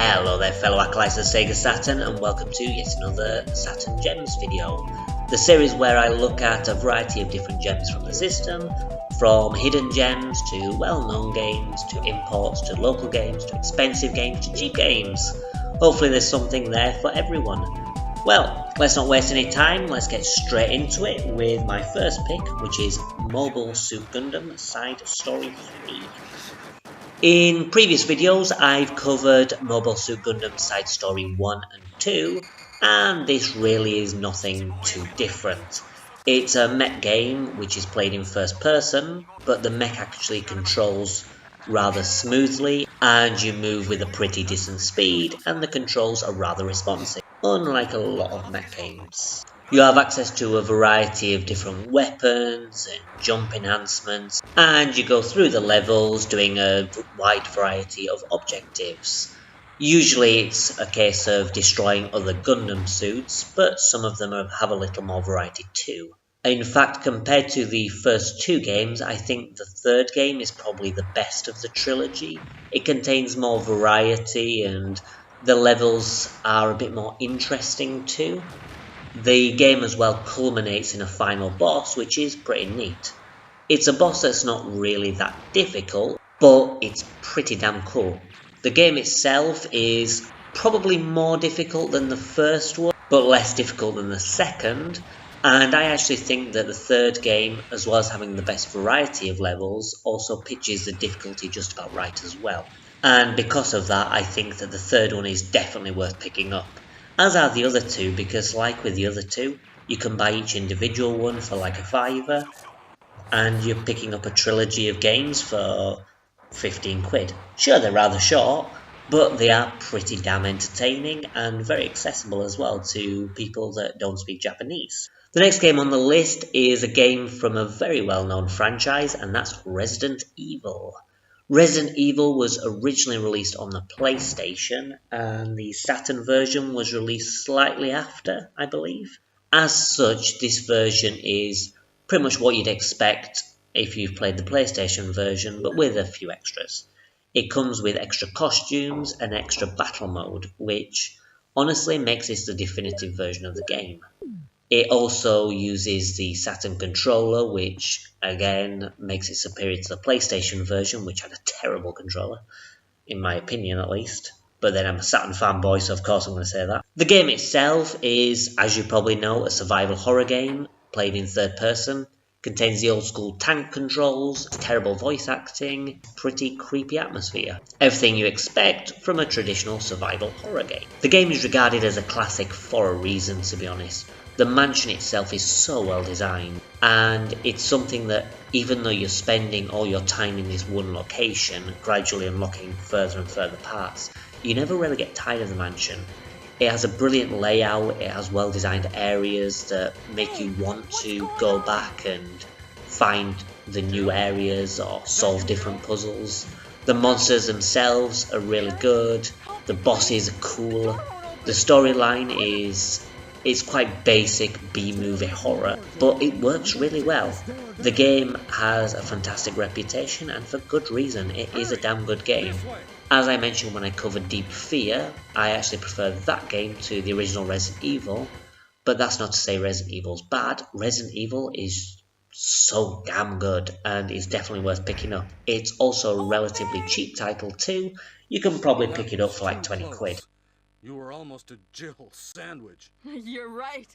Hello there fellow acolytes of Sega Saturn, and welcome to yet another Saturn Gems video. The series where I look at a variety of different gems from the system, from hidden gems to well-known games, to imports, to local games, to expensive games, to cheap games. Hopefully there's something there for everyone. Well, let's not waste any time, let's get straight into it with my first pick, which is Mobile Suit Gundam Side Story 3. In previous videos I've covered Mobile Suit Gundam Side Story 1 and 2, and this really is nothing too different. It's a mech game which is played in first person, but the mech actually controls rather smoothly and you move with a pretty decent speed, and the controls are rather responsive, unlike a lot of mech games. You have access to a variety of different weapons and jump enhancements, and you go through the levels doing a wide variety of objectives. Usually it's a case of destroying other Gundam suits, but some of them have a little more variety too. In fact, compared to the first two games, I think the third game is probably the best of the trilogy. It contains more variety and the levels are a bit more interesting too. The game as well culminates in a final boss, which is pretty neat. It's a boss that's not really that difficult, but it's pretty damn cool. The game itself is probably more difficult than the first one, but less difficult than the second, and I actually think that the third game, as well as having the best variety of levels, also pitches the difficulty just about right as well. And because of that, I think that the third one is definitely worth picking up. As are the other two, because like with the other two, you can buy each individual one for like a £5, and you're picking up a trilogy of games for 15 quid. Sure, they're rather short, but they are pretty damn entertaining and very accessible as well to people that don't speak Japanese. The next game on the list is a game from a very well-known franchise, and that's Resident Evil. Resident Evil was originally released on the PlayStation, and the Saturn version was released slightly after, I believe. As such, this version is pretty much what you'd expect if you've played the PlayStation version, but with a few extras. It comes with extra costumes and extra battle mode, which honestly makes this the definitive version of the game. It also uses the Saturn controller, which again makes it superior to the PlayStation version, which had a terrible controller, in my opinion at least. But then I'm a Saturn fanboy, so of course I'm going to say that. The game itself is, as you probably know, a survival horror game, played in third person. Contains the old school tank controls, terrible voice acting, pretty creepy atmosphere. Everything you expect from a traditional survival horror game. The game is regarded as a classic for a reason, to be honest. The mansion itself is so well designed, and it's something that even though you're spending all your time in this one location, gradually unlocking further and further parts, you never really get tired of the mansion. It has a brilliant layout, it has well designed areas that make you want to go back and find the new areas or solve different puzzles. The monsters themselves are really good, the bosses are cool, the storyline is quite basic B-movie horror, but it works really well. The game has a fantastic reputation, and for good reason. It is a damn good game. As I mentioned when I covered Deep Fear, I actually prefer that game to the original Resident Evil, but that's not to say Resident Evil's bad. Resident Evil is so damn good and is definitely worth picking up. It's also a relatively cheap title too. You can probably pick it up for like 20 quid. You were almost a Jill sandwich. You're right.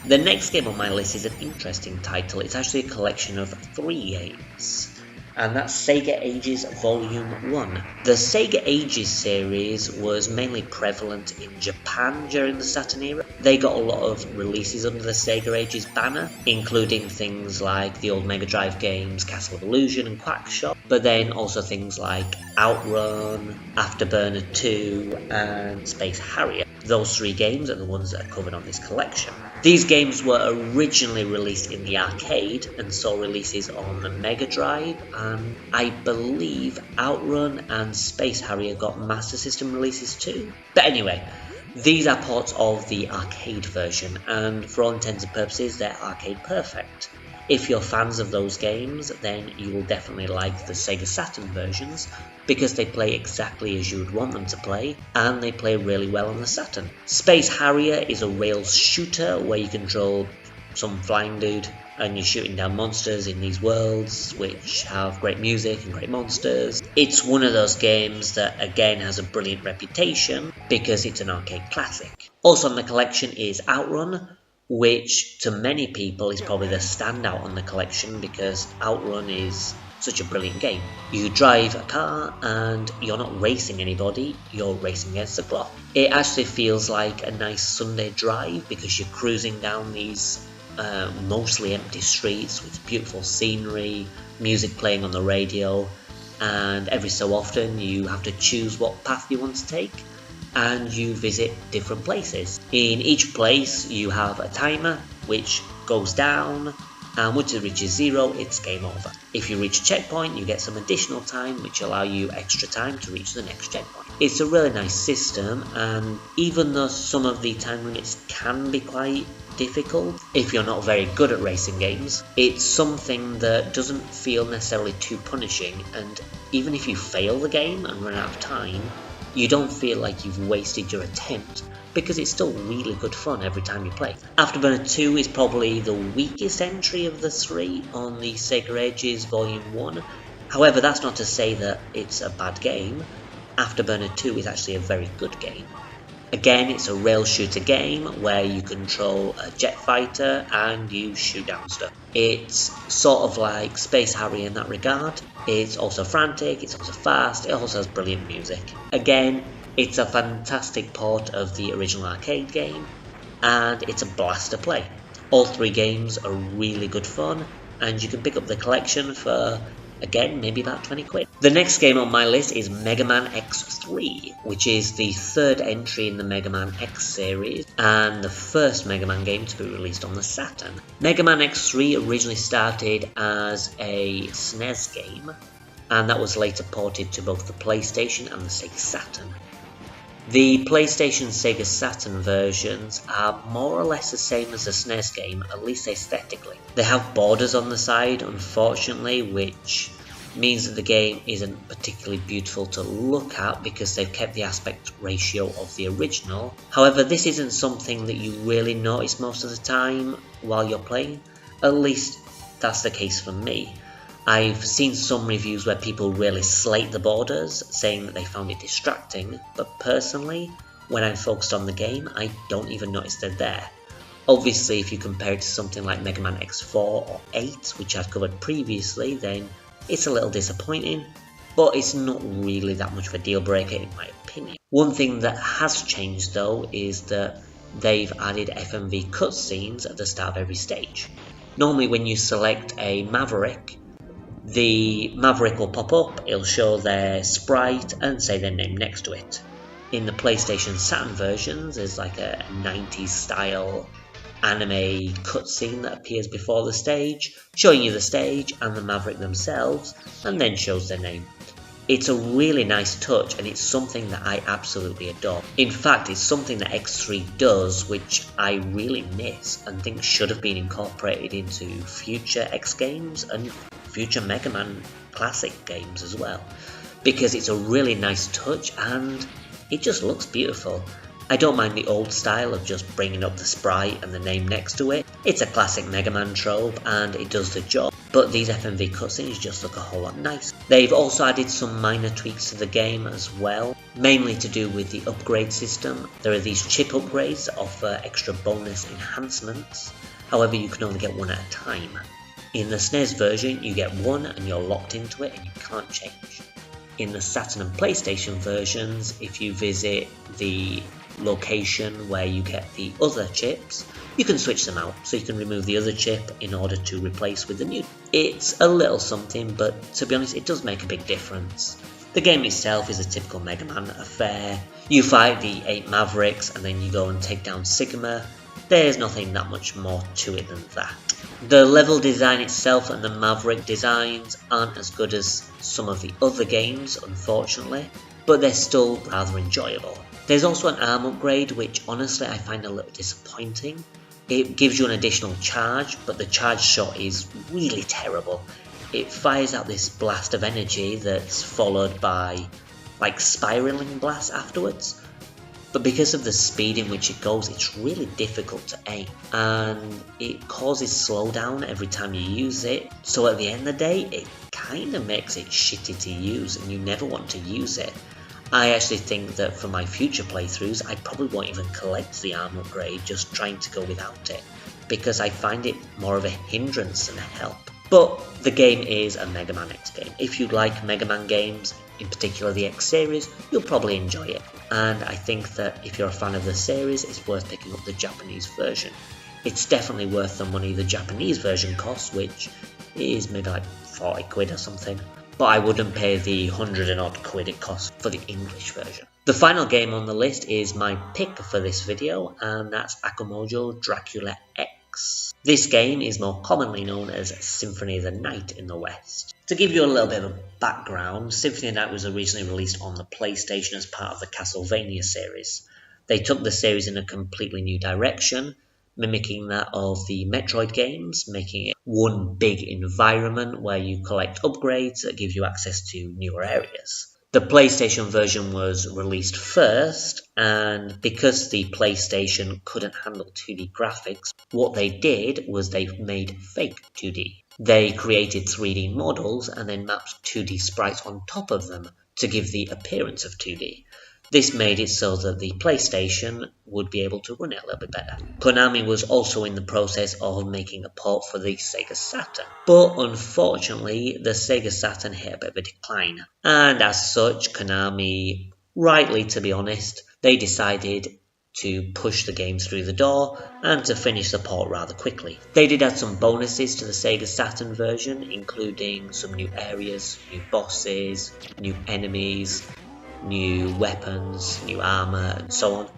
The next game on my list is an interesting title. It's actually a collection of 3 games, and that's Sega Ages Volume 1. The Sega Ages series was mainly prevalent in Japan during the Saturn era. They got a lot of releases under the Sega Ages banner, including things like the old Mega Drive games Castle of Illusion and Quackshot, but then also things like Outrun, Afterburner 2 and Space Harrier. Those 3 games are the ones that are covered on this collection. These games were originally released in the arcade and saw releases on the Mega Drive, and I believe Outrun and Space Harrier got Master System releases too. But anyway, these are ports of the arcade version, and for all intents and purposes they're arcade perfect. If you're fans of those games, then you will definitely like the Sega Saturn versions, because they play exactly as you would want them to play, and they play really well on the Saturn. Space Harrier is a rails shooter where you control some flying dude, and you're shooting down monsters in these worlds which have great music and great monsters. It's one of those games that again has a brilliant reputation because it's an arcade classic. Also in the collection is Outrun, which to many people is probably the standout on the collection because Outrun is such a brilliant game. You drive a car and you're not racing anybody, you're racing against the clock. It actually feels like a nice Sunday drive because you're cruising down these mostly empty streets with beautiful scenery, music playing on the radio, and every so often you have to choose what path you want to take, and you visit different places. In each place you have a timer which goes down, and once it reaches 0 it's game over. If you reach a checkpoint you get some additional time which allow you extra time to reach the next checkpoint. It's a really nice system, and even though some of the time limits can be quite difficult if you're not very good at racing games, it's something that doesn't feel necessarily too punishing, and even if you fail the game and run out of time, you don't feel like you've wasted your attempt because it's still really good fun every time you play. Afterburner 2 is probably the weakest entry of the 3 on the Sega Ages Volume 1. However, that's not to say that it's a bad game. Afterburner 2 is actually a very good game. Again, it's a rail shooter game where you control a jet fighter and you shoot down stuff. It's sort of like Space Harrier in that regard. It's also frantic, it's also fast, it also has brilliant music. Again, it's a fantastic port of the original arcade game, and it's a blast to play. All 3 games are really good fun, and you can pick up the collection for, again, maybe about 20 quid. The next game on my list is Mega Man X3, which is the 3rd entry in the Mega Man X series, and the first Mega Man game to be released on the Saturn. Mega Man X3 originally started as a SNES game, and that was later ported to both the PlayStation and the Sega Saturn. The PlayStation Sega Saturn versions are more or less the same as the SNES game, at least aesthetically. They have borders on the side, unfortunately, which means that the game isn't particularly beautiful to look at because they've kept the aspect ratio of the original. However, this isn't something that you really notice most of the time while you're playing. At least that's the case for me. I've seen some reviews where people really slate the borders, saying that they found it distracting, but personally, when I'm focused on the game, I don't even notice they're there. Obviously, if you compare it to something like Mega Man X4 or 8, which I've covered previously, then it's a little disappointing, but it's not really that much of a deal breaker in my opinion. One thing that has changed though is that they've added FMV cutscenes at the start of every stage. Normally when you select a Maverick, the Maverick will pop up, it'll show their sprite and say their name next to it. In the PlayStation Saturn versions, there's like a 90s style anime cutscene that appears before the stage, showing you the stage and the Maverick themselves, and then shows their name. It's a really nice touch, and it's something that I absolutely adore. In fact, it's something that X3 does, which I really miss and think should have been incorporated into future X games and future Mega Man classic games as well, because it's a really nice touch and it just looks beautiful. I don't mind the old style of just bringing up the sprite and the name next to it. It's a classic Mega Man trope and it does the job, but these FMV cutscenes just look a whole lot nicer. They've also added some minor tweaks to the game as well, mainly to do with the upgrade system. There are these chip upgrades that offer extra bonus enhancements, however you can only get one at a time. In the SNES version you get one and you're locked into it and you can't change. In the Saturn and PlayStation versions, if you visit the location where you get the other chips, you can switch them out, so you can remove the other chip in order to replace with the new. It's a little something, but to be honest it does make a big difference. The game itself is a typical Mega Man affair. You fight the 8 Mavericks and then you go and take down Sigma. There's nothing that much more to it than that. The level design itself and the Maverick designs aren't as good as some of the other games, unfortunately, but they're still rather enjoyable. There's also an arm upgrade, which honestly I find a little disappointing. It gives you an additional charge, but the charge shot is really terrible. It fires out this blast of energy that's followed by like spiraling blasts afterwards. But because of the speed in which it goes, it's really difficult to aim, and it causes slowdown every time you use it. So at the end of the day, it kind of makes it shitty to use, and you never want to use it. I actually think that for my future playthroughs, I probably won't even collect the arm upgrade, just trying to go without it, because I find it more of a hindrance than a help. But the game is a Mega Man X game. If you like Mega Man games, in particular the X series, you'll probably enjoy it. And I think that if you're a fan of the series, it's worth picking up the Japanese version. It's definitely worth the money the Japanese version costs, which is maybe like 40 quid or something. But I wouldn't pay the 100 and odd quid it costs for the English version. The final game on the list is my pick for this video, and that's Akumojo Dracula X. This game is more commonly known as Symphony of the Night in the West. To give you a little bit of a background, Symphony of the Night was originally released on the PlayStation as part of the Castlevania series. They took the series in a completely new direction, mimicking that of the Metroid games, making it one big environment where you collect upgrades that give you access to newer areas. The PlayStation version was released first, and because the PlayStation couldn't handle 2D graphics, what they did was they made fake 2D. They created 3D models and then mapped 2D sprites on top of them to give the appearance of 2D. This made it so that the PlayStation would be able to run it a little bit better. Konami was also in the process of making a port for the Sega Saturn, but unfortunately the Sega Saturn hit a bit of a decline, and as such Konami, rightly to be honest, they decided to push the games through the door and to finish the port rather quickly. They did add some bonuses to the Sega Saturn version, including some new areas, new bosses, new enemies, new weapons, new armor, and so on.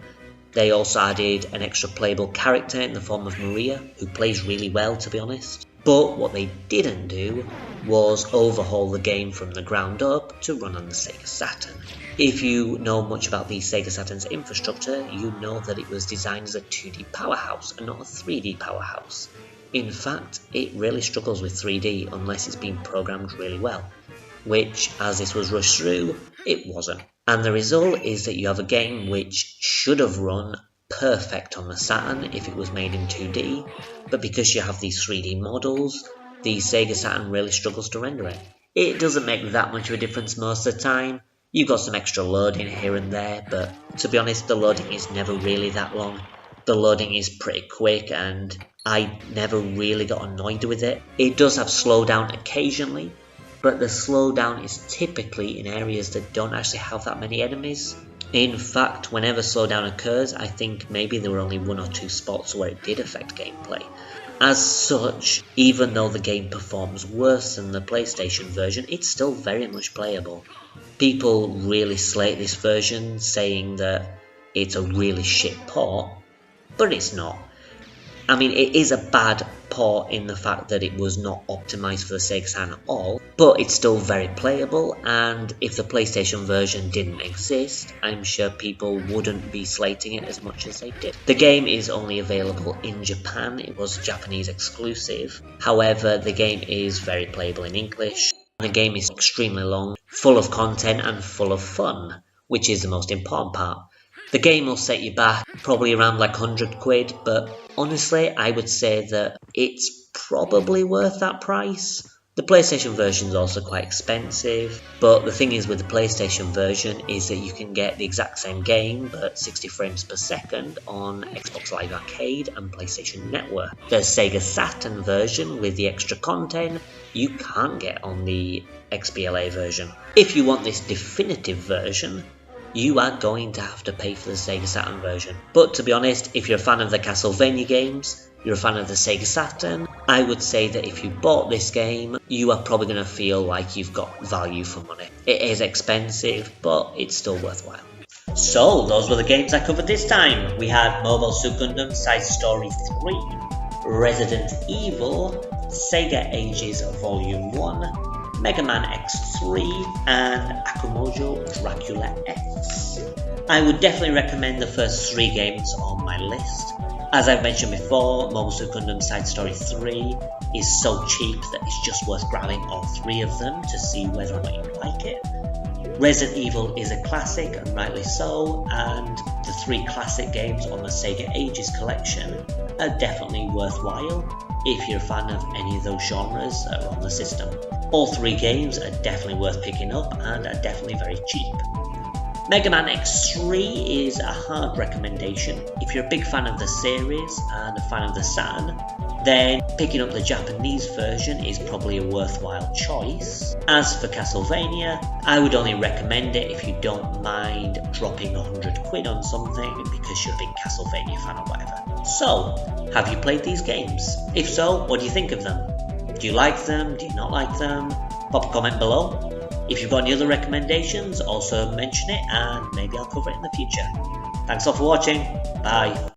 They also added an extra playable character in the form of Maria, who plays really well, to be honest. But what they didn't do was overhaul the game from the ground up to run on the Sega Saturn. If you know much about the Sega Saturn's infrastructure, you know that it was designed as a 2D powerhouse and not a 3D powerhouse. In fact, it really struggles with 3D unless it's been programmed really well, which, as this was rushed through, it wasn't. And the result is that you have a game which should have run perfect on the Saturn if it was made in 2D, but because you have these 3D models, the Sega Saturn really struggles to render it. It doesn't make that much of a difference most of the time. You've got some extra loading here and there, but to be honest, the loading is never really that long. The loading is pretty quick, and I never really got annoyed with it. It does have slowdown occasionally, but the slowdown is typically in areas that don't actually have that many enemies. In fact, whenever slowdown occurs, I think maybe there were only 1 or 2 spots where it did affect gameplay. As such, even though the game performs worse than the PlayStation version, it's still very much playable. People really slate this version, saying that it's a really shit port, but it's not. I mean, it is a bad port in the fact that it was not optimised for the Sega Saturn at all, but it's still very playable, and if the PlayStation version didn't exist, I'm sure people wouldn't be slating it as much as they did. The game is only available in Japan. It was Japanese exclusive. However, the game is very playable in English. The game is extremely long, full of content and full of fun, which is the most important part. The game will set you back probably around like 100 quid, but honestly I would say that it's probably worth that price. The PlayStation version is also quite expensive, but the thing is with the PlayStation version is that you can get the exact same game but 60 frames per second on Xbox Live Arcade and PlayStation Network. The Sega Saturn version with the extra content you can't get on the XBLA version. If you want this definitive version, you are going to have to pay for the Sega Saturn version. But to be honest, if you're a fan of the Castlevania games, you're a fan of the Sega Saturn, I would say that if you bought this game, you are probably going to feel like you've got value for money. It is expensive, but it's still worthwhile. So, those were the games I covered this time. We had Mobile Suit Gundam Side Story 3, Resident Evil, Sega Ages Volume 1, Mega Man X3, and Akumojo Dracula X. I would definitely recommend the first 3 games on my list. As I've mentioned before, Mobile Suit Gundam Side Story 3 is so cheap that it's just worth grabbing all 3 of them to see whether or not you like it. Resident Evil is a classic, and rightly so, and the 3 classic games on the Sega Ages collection are definitely worthwhile if you're a fan of any of those genres that are on the system. All 3 games are definitely worth picking up and are definitely very cheap. Mega Man X3 is a hard recommendation. If you're a big fan of the series and a fan of the Saturn, then picking up the Japanese version is probably a worthwhile choice. As for Castlevania, I would only recommend it if you don't mind dropping £100 on something because you're a big Castlevania fan or whatever. So, have you played these games? If so, what do you think of them? Do you like them? Do you not like them? Pop a comment below. If you've got any other recommendations, also mention it and maybe I'll cover it in the future. Thanks all for watching. Bye.